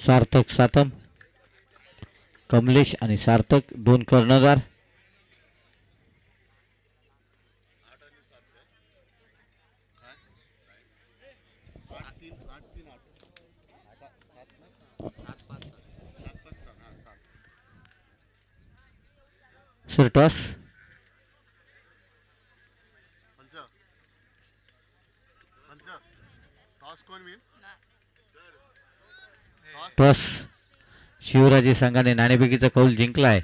सार्थक सातम, कमलेश आणि सार्थक दोन कर्णधार. सर टॉस टॉस शिवराजी संघाने नाणेफेकीचा कौल जिंकलाय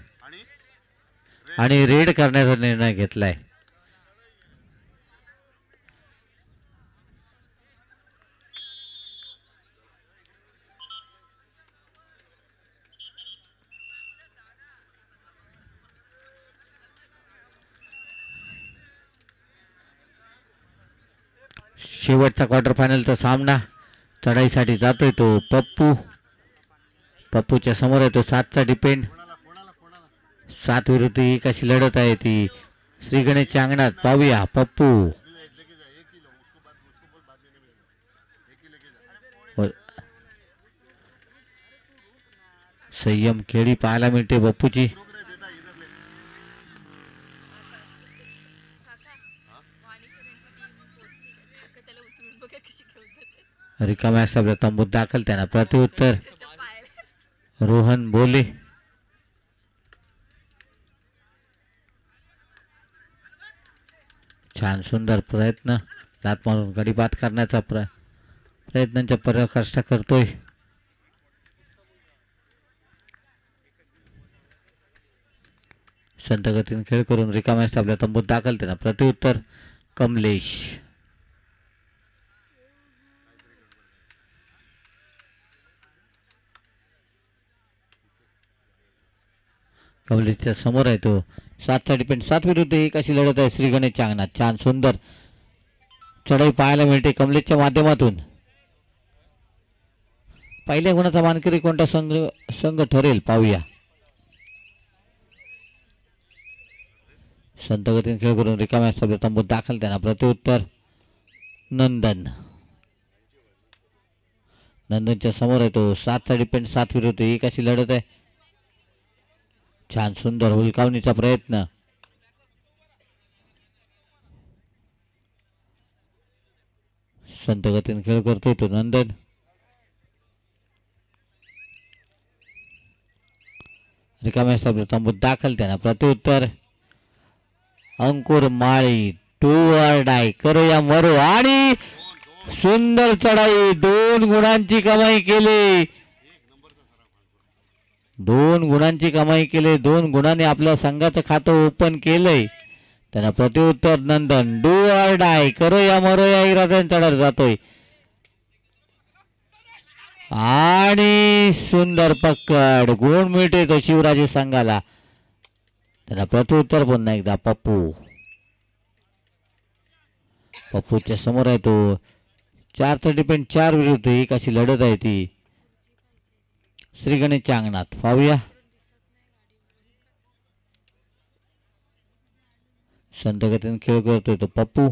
आणि रेड करण्याचा निर्णय घेतलाय. शेवटचा क्वार्टर फायनलचा सामना चढाईसाठी जातोय तो पप्पू. पप्पूच्या समोर आहे तो 7चा डिपेंड. 7 विरुद्ध 1 अशी लढत आहे ती श्री गणेशच्या अंगणात. पाहूया पप्पू संयम खेळी पाहायला मिळते पप्पूची. रिकाम्या शब्द तंबूत दाखल. त्यांना प्रत्युत्तर रोहन बोले. छान सुंदर प्रयत्न लात मारून गडी बाद करण्याचा प्रयत्नांच्या पराकाष्ठा करतोय. संत गतीने खेळ करून रिकाम्या आपल्या तंबूत दाखल. त्यांना प्रत्युत्तर कमलेश. कमलेशच्या समोर आहे तो 7चा डिपेंड. 7 विरुद्ध 1 अशी लढत आहे श्री गणेशच्या अंगणात. छान सुंदर चढाई पाहायला मिळते कमलेशच्या माध्यमातून. पहिल्या गुणाचा मानकरी कोणता संघ ठरेल पाहूया. संत गतीने खेळ करून रिकाम्या सभेत तंबूत दाखल. त्यांना प्रत्युत्तर नंदन. नंदनच्या समोर आहे तो 7चा डिपेंड. 7 विरुद्ध 1 अशी लढत आहे. छान सुंदर हुलकावणीचा प्रयत्न. संत गतीने खेळ करतोय तो नंदन. रिकाम्या सभेत तंबूत दाखल. त्यांना प्रत्युत्तर अंकुर माळी. टू ऑर डाय करूया मरो. आणि सुंदर चढाई. 2 गुणांची कमाई केली. 2 गुणांची कमाई केली. 2 गुणांनी आपल्या संघाचं खातं ओपन केलंय. त्यांना प्रत्युत्तर नंदन. डू ऑर डाय करूया मरो या इराद्याने चढार जातोय. आणि सुंदर पकड. गुण मिळते तो शिवराजे संघाला. त्यांना प्रत्युत्तर पुन्हा एकदा पप्पू. पप्पूच्या समोर आहे तो 4चा डिपेंड. 4 विरुद्ध 1 अशी लढत आहे ती श्री गणेशच्या अंगणात. पाहूया संत गतीने खेळ करतोय तो पप्पू.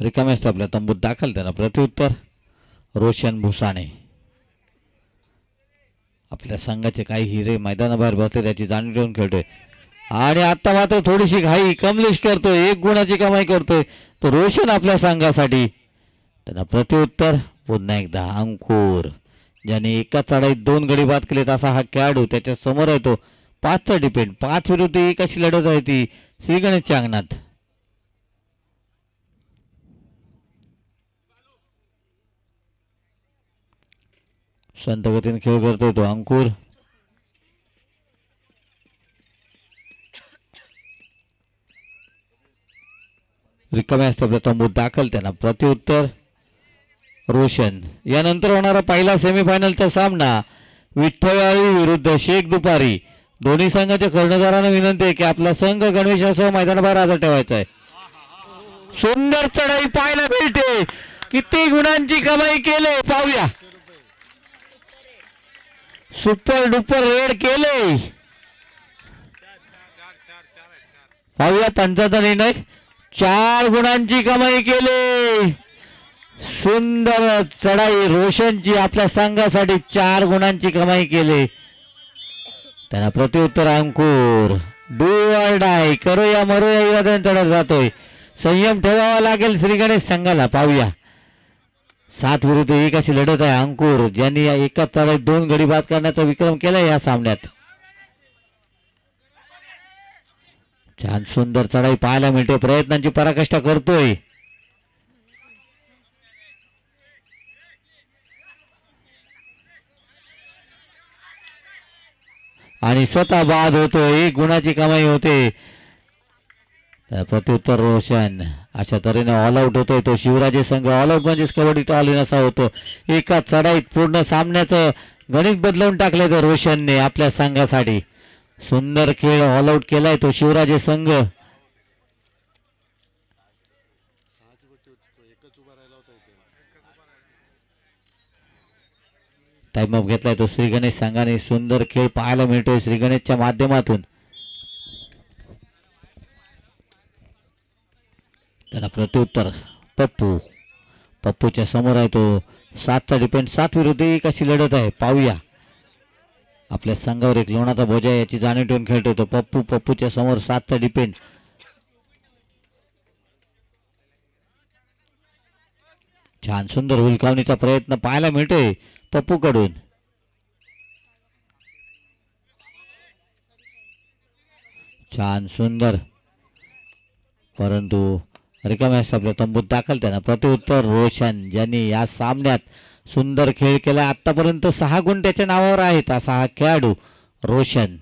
रिकाम्या आपल्या तंबूत दाखल. त्यांना प्रत्युत्तर रोशन भुसाणे. आपल्या संघाचे काही हिरे मैदानाबाहेर बसले त्याची जाणीव ठेवून खेळतोय. आणि आता मात्र थोडीशी घाई कमलेश करतोय. 1 गुणाची कमाई करतोय तो रोशन आपल्या संघासाठी. त्यांना प्रत्युत्तर पुन्हा एकदा अंकुर. ज्याने एका चढाईत 2 गडी बाद केलेत असा हा खेळाडू. त्याच्या समोर आहे तो 5चा डिपेंड. 5 विरुद्ध 1 अशी लढत आहे ती श्री गणेशच्या अंगणात. संत गतीने खेळ करतोय तो अंकुर. रिकाम्या असतात तंबूत दाखल. त्यांना प्रत्युत्तर रोशन. यानंतर होणारा पहिला सेमीफायनलचा सामना विठ्ठलवाडी विरुद्ध शेख दुपारी. दोन्ही संघाच्या कर्णधारांना विनंती आहे की आपला संघ गणवेशासह मैदानाबाहेर हजर ठेवायचा आहे. सुंदर चढाई पाहायला मिळते. किती गुणांची कमाई केले पाहूया. सुपर डुपर रेड केले. पाहूया पंचाचा निर्णय. 4 गुणांची कमाई केली. सुंदर चढाई रोशनची आपल्या संघासाठी 4 गुणांची कमाई केली. त्याला प्रत्युत्तर अंकुर. डू ऑर डाय करूया मरूया इराद्याने चढत जातोय. संयम ठेवावा लागेल श्री गणेश संघाला. पाहूया 7 विरुद्ध 1 अशी लढत आहे. अंकुर ज्यांनी या एकाच चढाईत 2 गडी बाद करण्याचा विक्रम केला या सामन्यात. छान सुंदर चढाई पाहायला मिळते. प्रयत्नांची पराकाष्ठा करतोय. आणि स्वतः बाद होतो. 1 गुणाची कमाई होते. प्रत्युत्तर रोशन अशा तऱ्हेने ऑल आउट होतोय तो शिवराजे संघ. ऑल आउट म्हणजेच कबड्डीत ऑल इन असा होतो. एका चढाईत पूर्ण सामन्याचं गणित बदलवून टाकले तर रोशनने आपल्या संघासाठी. सुंदर खेळ ऑल आउट केलाय तो शिवराजे संघ. टाइम ऑफ घेतलाय तो श्री गणेश संघाने. सुंदर खेळ पाहायला मिळतोय श्री गणेशच्या माध्यमातून. त्याला प्रत्युत्तर पप्पू. पप्पूच्या समोर आहे तो. 7चा डिपेंड. 7 विरुद्ध 1 अशी लढत आहे. पाहूया आपल्या संघावर एक लोणाचा बोजा याची जाणीव ठेवून खेळतोय तो पप्पू. पप्पूच्या समोर 7चा डिपेंड. छान सुंदर हुलकावणीचा प्रयत्न पाहायला मिळतोय पप्पू कडून. छान सुंदर परंतु रिकाम्या आपल्या तंबूत दाखल. त्यांना प्रत्युत्तर रोशन ज्यांनी या सामन्यात सुंदर खेळ केला. आतापर्यंत 6 गुण त्याच्या नावावर आहेत असा हा खेळाडू रोशन.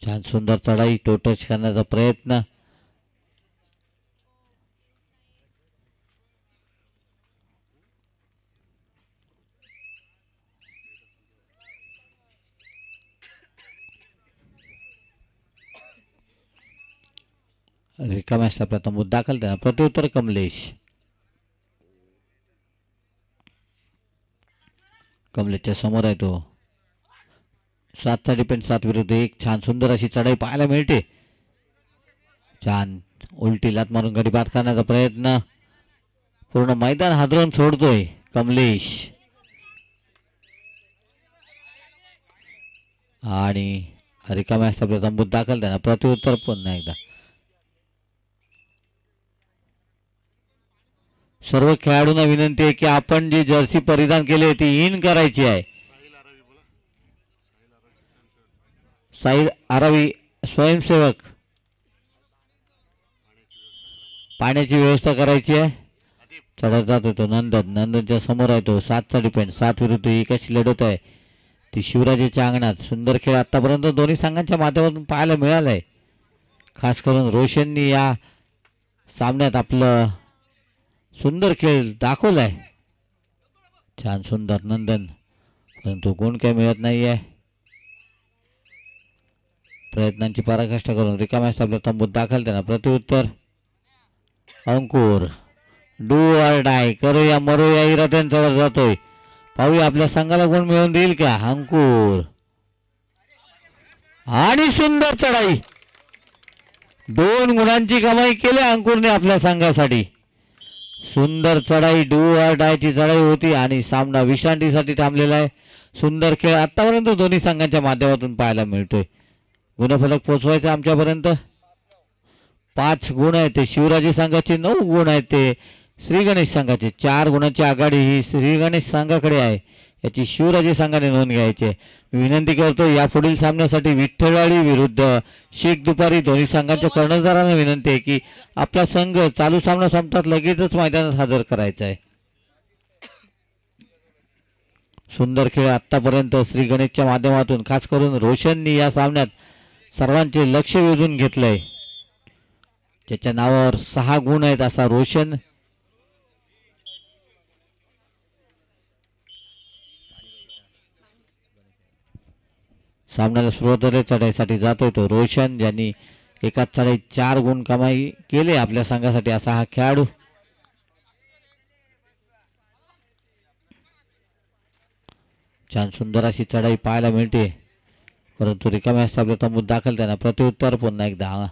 छान सुंदर चढाई. टो टच करण्याचा प्रयत्न. रिकाम्या आपल्या तंबूत दाखल. त्यांना प्रत्युत्तर कमलेश. कमलेशच्या समोर आहे तो. 7चा डिपेंड. 7 विरुद्ध 1. छान सुंदर अशी चढाई पाहायला मिळते. छान उलटी लात मारून गडी बाद करण्याचा प्रयत्न. पूर्ण मैदान हादरून सोडतोय कमलेश. आणि रिकाम्या आपल्या तंबूत दाखल. त्यांना प्रत्युत्तर पुन्हा एकदा. सर्व खेळाडूंना विनंती आहे की आपण जी जर्सी परिधान केली ती इन करायची आहे. साहिल आरावी स्वयंसेवक. पाण्याची व्यवस्था करायची आहे. चढत जातो तो नंदन. नंदनच्या समोर आहे तो. 7चा डिपेंड. 7 विरुद्ध 1 अशी लढत आहे ती शिवराजेच्या अंगणात. सुंदर खेळ आतापर्यंत दोन्ही संघांच्या माध्यमातून पाहायला मिळालाय. खास करून रोशननी या सामन्यात आपलं सुंदर खेळ दाखवलाय. छान सुंदर नंदन परंतु गुण काही मिळत नाहीये. प्रयत्नांची पराकाष्ठा करून रिकाम्या आपल्या तंबूत दाखल. त्यांना प्रत्युत्तर अंकुर. डू ऑर डाय करूया मरूया इराद्यांच्यावर जातोय. पाहूया आपल्या संघाला गुण मिळवून देईल का अंकुर. आणि सुंदर चढाई. 2 गुणांची कमाई केली अंकुरने आपल्या संघासाठी. सुंदर चढाई. डू ऑर डायची चढाई होती आणि सामना विश्रांतीसाठी थांबलेला आहे. सुंदर खेळ आतापर्यंत दोन्ही संघांच्या माध्यमातून पाहायला मिळतोय. गुणफलक पोचवायचा आमच्यापर्यंत. 5 गुण आहेत ते शिवराजे संघाचे. 9 गुण आहेत ते श्री गणेश संघाचे. 4 गुणांची आघाडी ही श्री गणेश संघाकडे आहे. याची शिवराजे संघाने नोंद घ्यायची. मी विनंती करतो या पुढील सामन्यासाठी विठ्ठलवाडी विरुद्ध शेख दुपारी दोन्ही संघांच्या कर्णधारांना विनंती आहे की आपला संघ चालू सामना संपतात लगेचच मैदानात हजर करायचा आहे. सुंदर खेळ आतापर्यंत श्री गणेशच्या माध्यमातून खास करून रोशननी या सामन्यात सर्वांचे लक्ष वेधून घेतलंय. त्याच्या नावावर 6 गुण आहेत असा रोशन. सामन्याला सुरुवातीला चढाईसाठी जातोय तो रोशन ज्यांनी एकाच चढाईत 4 गुण कमाई केले आपल्या संघासाठी असा हा खेळाडू. छान सुंदर अशी चढाई पाहायला मिळते. परंतु रिकाम्या आपल्या तंबूत दाखल. त्यांना प्रत्युत्तर पुन्हा एकदा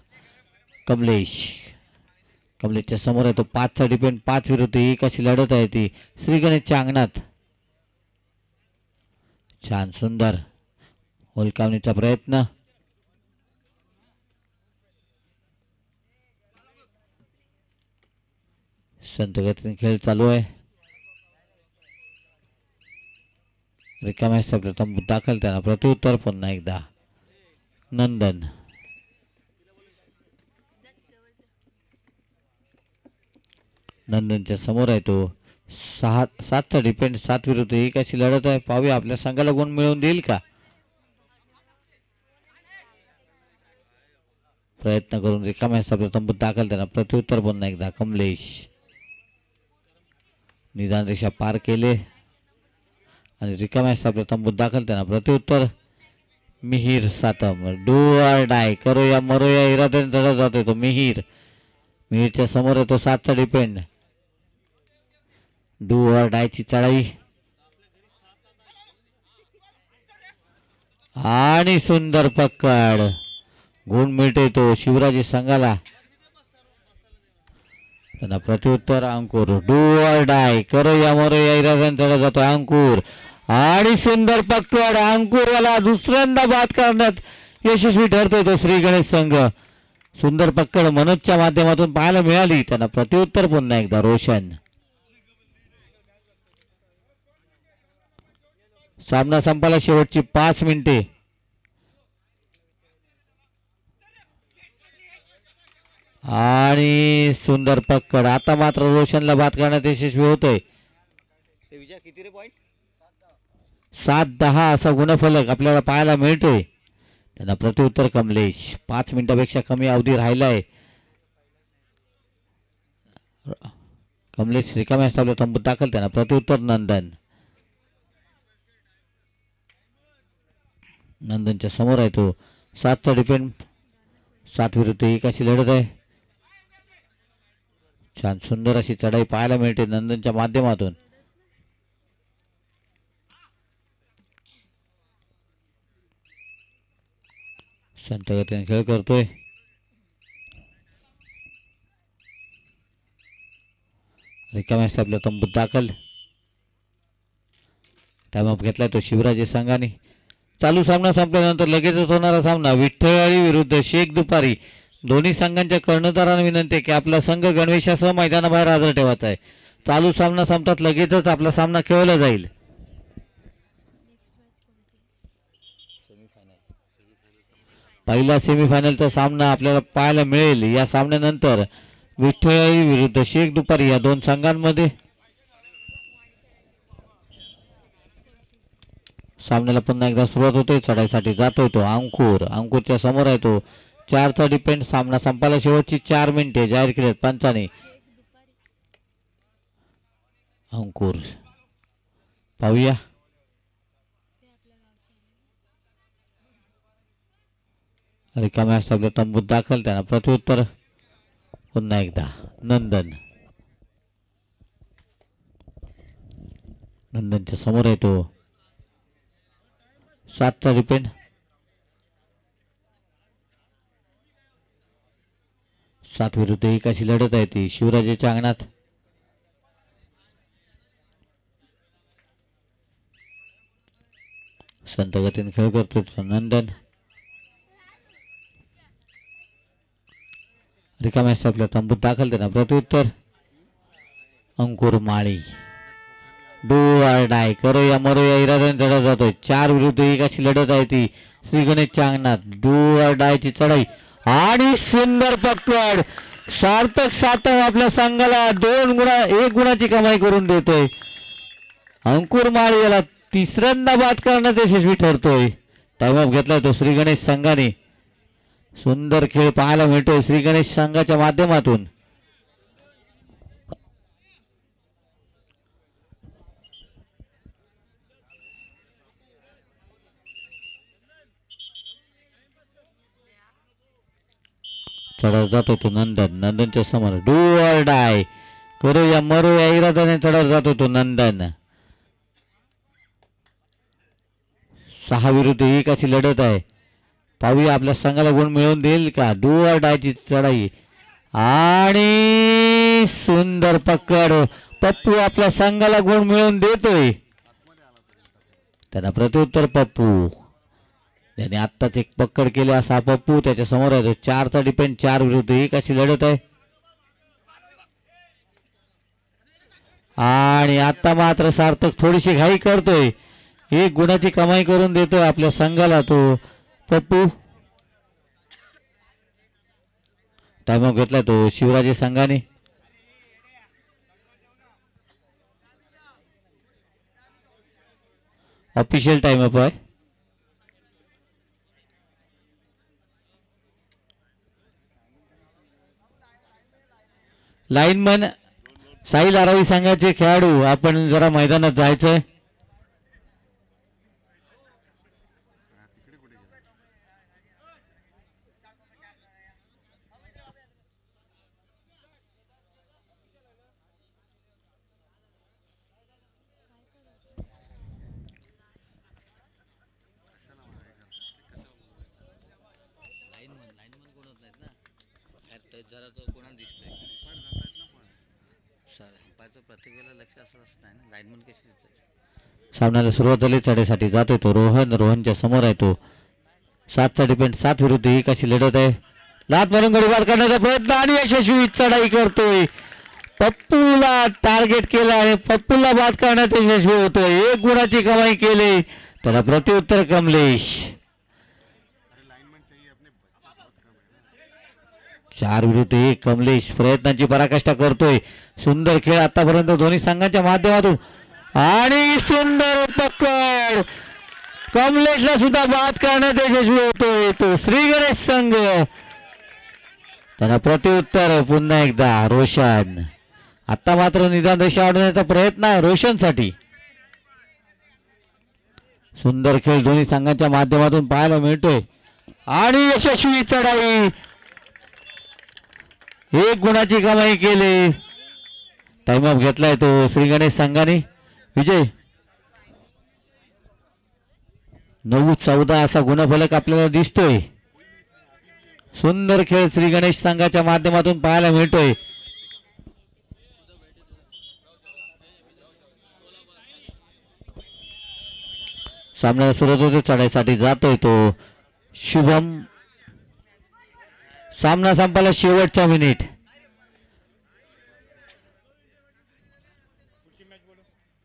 कमलेशच्या समोर आहे तो 5चा डिपेंड. 5 विरुद्ध 1 अशी लढत आहे ती श्री गणेशच्या अंगणात. छान सुंदर होलकावणीचा प्रयत्न. संत गतीने खेळ चालू आहे. रिकाम्या आपल्या तंबूत दाखल. त्यांना प्रत्युत्तर पुन्हा एकदा नंदन. नंदनच्या समोर आहे तो 7चा डिपेंड. 7 विरुद्ध 1 अशी लढत आहे. पाहूया आपल्या संघाला गुण मिळवून देईल का. प्रयत्न करून रिकाम्या आपल्या तंबूत दाखल. त्यांना प्रत्युत्तर पुन्हा एकदा कमलेश. निदान रेषा पार केले आणि रिकाम्या आपल्या तंबूत दाखल. त्यांना प्रत्युत्तर मिहीर सातम. डू ऑर डाय करो या मरो या इराद्याने चढत जातोय तो मिहीरच्या समोर आहे तो 7चा डिपेंड. डू ऑर डायची चढाई आणि सुंदर पकड. गुण मिळते तो शिवराजी संघाला. त्यांना प्रत्युत्तर अंकुर. डू ऑर डाय करो या मरो या इराद्याने चढत जातो अंकुर आणि सुंदर पकड. अंकुर याला दुसऱ्यांदा बाद करण्यात यशस्वी ठरतोय तो श्री गणेश संघ. सुंदर पकड मनोजच्या माध्यमातून पाहायला मिळाली. त्यांना प्रत्युत्तर पुन्हा एकदा रोशन. सामना संपायला शेवटची 5 मिनिटे. आणि सुंदर पकड. आता मात्र रोशनला बाद करण्यात यशस्वी होतोय. 7-10 असा गुणफलक आपल्याला पाहायला मिळतोय. त्यांना प्रत्युत्तर कमलेश. 5 मिनिटापेक्षा कमी अवधी राहिलाय. कमलेश रिकाम्या आपल्या तंबूत दाखल. त्यांना प्रत्युत्तर नंदन. नंदनच्या समोर आहे तो 7चा डिपेंड. 7 विरुद्ध 1 अशी लढत आहे. छान सुंदर अशी चढाई पाहायला मिळते नंदनच्या माध्यमातून. संत गतीने खेळ करतोय. रिकाम्या आपल्या तंबूत दाखल. टाइमअप घेतलाय तो शिवराजी संघाने. चालू सामना संपल्यानंतर लगेचच होणारा सामना विठ्ठलवाडी विरुद्ध शेख दुपारी. दोन्ही संघांच्या कर्णधारांना विनंती आहे की आपला संघ गणवेशासह मैदानाबाहेर हजर ठेवायचा आहे. चालू सामना संपतात लगेचच आपला सामना खेळला जाईल. पहिला सेमीफायनलचा सामना आपल्याला पाहायला मिळेल. या सामन्यानंतर विठ्ठलवाडी विरुद्ध शेख दुपारी या दोन संघांमध्ये सामन्याला पुन्हा एकदा सुरुवात होते. चढाईसाठी जातोय तो अंकुरच्या समोर आहे तो 4चा डिपेंड. सामना संपायला शेवटची 4 मिनिटे जाहीर केलेत पंचाने. अंकुर पाहूया. रिकाम्या आपल्या तंबूत दाखल. त्यांना प्रत्युत्तर पुन्हा एकदा नंदनच्या समोर आहे तो 7चा डिपेंड. 7 विरुद्ध 1 अशी लढत आहे ती शिवराजेच्या अंगणात. संत गतीने खेळ करतो नंदन. रिकाम्या आपल्या तंबूत दाखल. त्यांना प्रत्युत्तर अंकुर माळी. डू ऑर डाय करो या मरो या इराद्याने चढत जातोय. 4 विरुद्ध 1 अशी लढत आहे ती श्री गणेशच्या अंगणात. डू ऑर डायची चढाई आणि सुंदर पकड. सार्थक सातव आपल्या संघाला 1 गुणाची कमाई करून देतोय. अंकुर माळी याला तिसऱ्यांदा बाद करण्यात यशस्वी ठरतोय. टाइमअप घेतलाय तो श्री गणेश संघाने. सुंदर खेळ पाहायला मिळतोय श्री गणेश संघाच्या माध्यमातून. चढत जातो तो नंदनच्या समोर. डू ऑर डाय करो या मरो या इराद्याने चढत जातो तो नंदन. 6 विरुद्ध 1 अशी लढत आहे. पाहूया आपल्या संघाला गुण मिळवून देईल का. डू ऑर डायची चढाई आणि सुंदर पकड. पप्पू आपल्या संघाला गुण मिळवून देतोय. त्यांना प्रत्युत्तर पप्पू. त्याने आत्ताच एक पकड केली असा पप्पू त्याच्या समोर आहे. 4चा डिपेंड 4 विरुद्ध 1 अशी लढत आहे. आणि आता मात्र सार्थक थोडीशी घाई करतोय. 1 गुणाची कमाई करून देतोय आपल्या संघाला तो पप्पू. टाइम ऑफ घेतलाय तो शिवराजे संघाने. ऑफिशियल टाइम अप आहे. लाईनमन साहिल आरावी संघाचे खेळाडू आपण जरा मैदानात जायचंय. सामन्याला सुरुवात झाली. चढ्यासाठी जातोय तो रोहन. रोहनच्या समोर आहे तो. 7चा डिपेंड 7 विरुद्ध 1 अशी लढत आहे. लात मारून गडी बाद करण्याचा प्रयत्न आणि यशस्वी चढाई करतोय. पप्पूला टार्गेट केलं आणि पप्पूला बाद करण्यात यशस्वी होतोय. 1 गुणाची कमाई केली. त्याला प्रत्युत्तर कमलेश. 4 विरुद्ध 1 कमलेश प्रयत्नांची पराकाष्ठा करतोय. सुंदर खेळ आतापर्यंत दोन्ही संघांच्या माध्यमातून आणि सुंदर पकड. कमलेशला सुद्धा बाद करण्यात यशस्वी होतोय तो श्री गणेश संघ. त्यांना प्रत्युत्तर पुन्हा एकदा रोशन. आता मात्र निदान रेषा अडवण्याचा प्रयत्न आहे रोशनसाठी. सुंदर खेळ दोन्ही संघांच्या माध्यमातून पाहायला मिळतोय आणि यशस्वी चढाई. 1 गुणाची कमाई केली. टाइम ऑफ घेतलाय तो श्री गणेश संघाने. विजय 9-14 असा गुणफलक आपल्याला दिसतोय. सुंदर खेळ श्री गणेश संघाच्या माध्यमातून पाहायला मिळतोय. सामन्याला सुरुवात होते. चढाईसाठी जातोय तो शुभम. सामना संपायला शेवटचा मिनिट.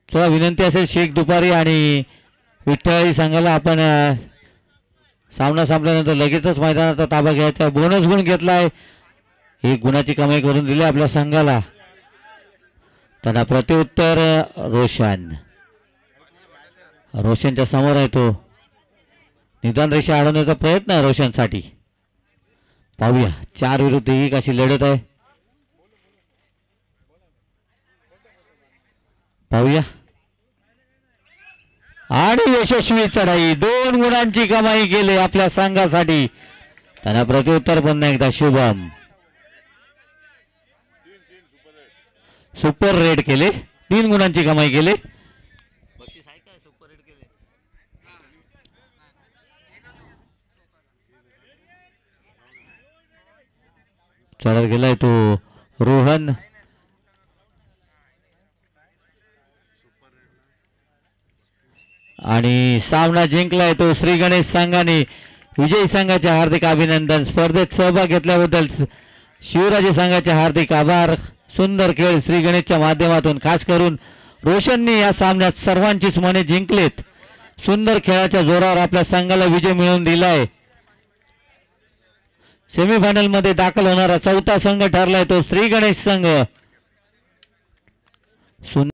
चला विनंती असेल शेख दुपारी आणि विठ्ठल संघाला आपण सामना संपल्यानंतर लगेचच मैदानाचा ताबा घ्यायचा. बोनस गुण घेतलाय. 1 गुणाची कमाई करून दिली आपल्या संघाला. त्यांना प्रत्युत्तर रोशन. रोशनच्या समोर आहे तो. निदान रेषा अडवण्याचा प्रयत्न आहे रोशनसाठी. पाहूया 4 विरुद्ध 1 अशी लढत आहे. पाहूया आणि यशस्वी चढाई. 2 गुणांची कमाई केली आपल्या संघासाठी. त्यांना प्रत्युत्तर पुन्हा एकदा शुभम. सुपर रेड केले. 3 गुणांची कमाई केली. चढत गेलाय तो रोहन. आणि सामना जिंकलाय तो श्री गणेश संघाने. विजयी संघाचे हार्दिक अभिनंदन. स्पर्धेत सहभाग घेतल्याबद्दल शिवराजे संघाचे हार्दिक आभार. सुंदर खेळ श्री गणेशच्या माध्यमातून खास करून रोशनने या सामन्यात सर्वांचीच मने जिंकलेत. सुंदर खेळाच्या जोरावर आपल्या संघाला विजय मिळवून दिलाय. सेमीफायनल मध्ये दाखल होणारा 4था संघ ठरलाय तो श्री गणेश संघ.